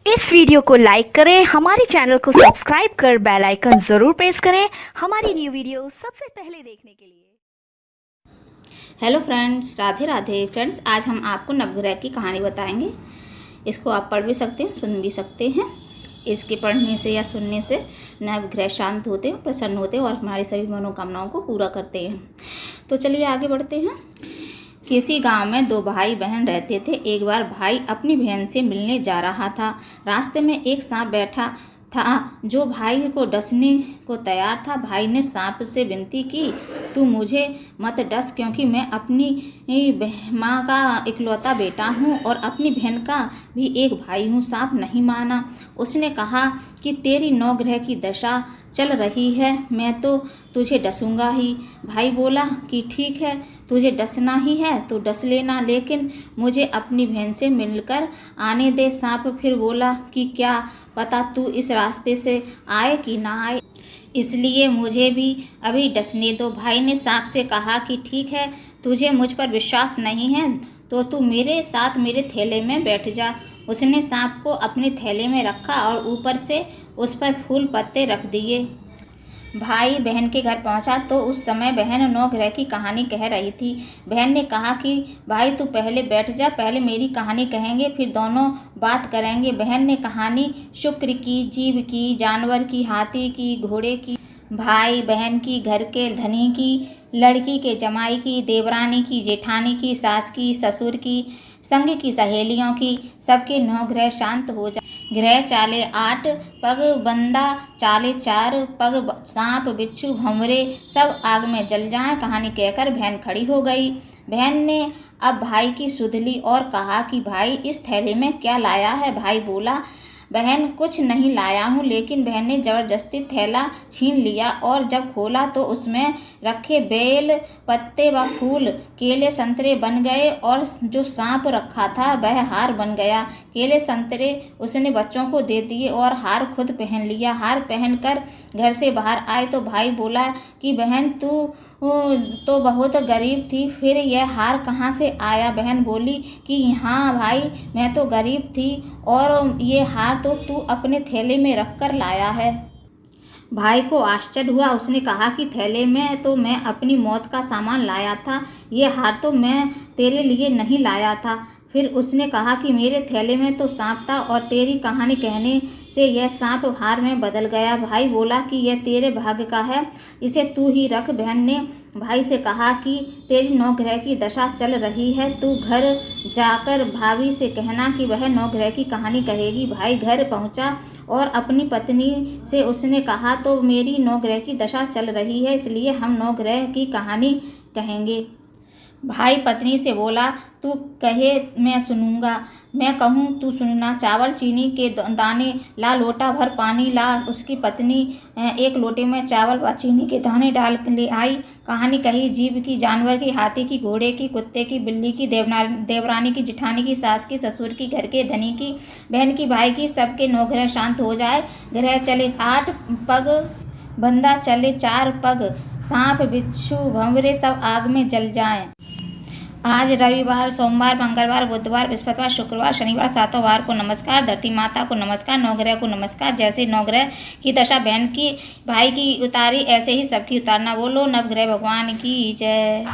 इस वीडियो को लाइक करें, हमारे चैनल को सब्सक्राइब कर बेल आइकन जरूर प्रेस करें हमारी न्यू वीडियो सबसे पहले देखने के लिए। Hello friends, Radhe Radhe. Friends, आज हम आपको नवग्रह की कहानी बताएंगे। इसको आप पढ़ भी सकते हैं, सुन भी सकते हैं। इसके पढ़ने से या सुनने से नवग्रह शांत होते हैं, प्रसन्न होते हैं और हमारी सभी मनोकामनाओं को पूरा करते हैं। तो चलिए आगे बढ़ते हैं। किसी गांव में दो भाई बहन रहते थे। एक बार भाई अपनी बहन से मिलने जा रहा था। रास्ते में एक सांप बैठा था जो भाई को डसने को तैयार था। भाई ने सांप से विनती की, तू मुझे मत डस, क्योंकि मैं अपनी माँ का इकलौता बेटा हूँ और अपनी बहन का भी एक भाई हूँ। सांप नहीं माना। उसने कहा कि तेरी नवग्रह की दशा चल रही है, मैं तो तुझे डसूंगा ही। भाई बोला कि ठीक है, तुझे डसना ही है तो डस लेना, लेकिन मुझे अपनी बहन से मिलकर आने दे। सांप फिर बोला कि क्या पता तू इस रास्ते से आए कि ना आए, इसलिए मुझे भी अभी डसने दो। भाई ने सांप से कहा कि ठीक है, तुझे मुझ पर विश्वास नहीं है तो तू मेरे साथ मेरे थैले में बैठ जा। उसने सांप को अपने थैले में रखा और ऊपर से उस पर फूल पत्ते रख दिए। भाई बहन के घर पहुंचा तो उस समय बहन नवग्रह की कहानी कह रही थी। बहन ने कहा कि भाई तू पहले बैठ जा, पहले मेरी कहानी कहेंगे फिर दोनों बात करेंगे। बहन ने कहानी शुक्र की, जीव की, जानवर की, हाथी की, घोड़े की, भाई बहन की, घर के धनी की, लड़की के जमाई की, देवरानी की, जेठानी की, सास की, ससुर की, संग की सहेलियों की, सबके नवग्रह शांत हो जा। ग्रह चाले 8 पग, बंदा चाले 4 पग, सांप बिच्छू भंवरे सब आग में जल जाएं। कहानी कहकर बहन खड़ी हो गई। बहन ने अब भाई की सुध ली और कहा कि भाई इस थैले में क्या लाया है। भाई बोला, बहन कुछ नहीं लाया हूँ, लेकिन बहन ने जबरदस्ती थैला छीन लिया और जब खोला तो उसमें रखे बेल पत्ते व फूल केले संतरे बन गए और जो सांप रखा था वह हार बन गया। केले संतरे उसने बच्चों को दे दिए और हार खुद पहन लिया। हार पहनकर घर से बाहर आए तो भाई बोला कि बहन तू तो बहुत गरीब थी, फिर यह हार कहाँ से आया। बहन बोली कि हाँ भाई, मैं तो गरीब थी और ये हार तो तू अपने थैले में रख कर लाया है। भाई को आश्चर्य हुआ। उसने कहा कि थैले में तो मैं अपनी मौत का सामान लाया था, ये हार तो मैं तेरे लिए नहीं लाया था। फिर उसने कहा कि मेरे थैले में तो सांप था और तेरी कहानी कहने से यह सांप हार में बदल गया। भाई बोला कि यह तेरे भाग्य का है, इसे तू ही रख। बहन ने भाई से कहा कि तेरी नवग्रह की दशा चल रही है, तू घर जाकर भाभी से कहना कि वह नवग्रह की कहानी कहेगी। भाई घर पहुंचा और अपनी पत्नी से उसने कहा, तो मेरी नवग्रह की दशा चल रही है, इसलिए हम नवग्रह की कहानी कहेंगे। भाई पत्नी से बोला, तू कहे मैं सुनूंगा, मैं कहूँ तू सुनना। चावल चीनी के दाने ला, लोटा भर पानी ला। उसकी पत्नी एक लोटे में चावल व चीनी के दाने डाल ले आई। कहानी कही, जीव की, जानवर की, हाथी की, घोड़े की, कुत्ते की, बिल्ली की, देवरानी की, जेठानी की, सास की, ससुर की, घर के धनी की, बहन की, भाई की, सबके नवग्रह शांत हो जाए। ग्रह चले 8 पग, बंदा चले 4 पग, सांप बिच्छू भंवरे सब आग में जल जाएं। आज रविवार, सोमवार, मंगलवार, बुधवार, बृहस्पतिवार, शुक्रवार, शनिवार, सातों वार को नमस्कार। धरती माता को नमस्कार, नवग्रह को नमस्कार। जैसे नवग्रह की दशा बहन की भाई की उतारी, ऐसे ही सबकी उतारना। बोलो नवग्रह भगवान की जय।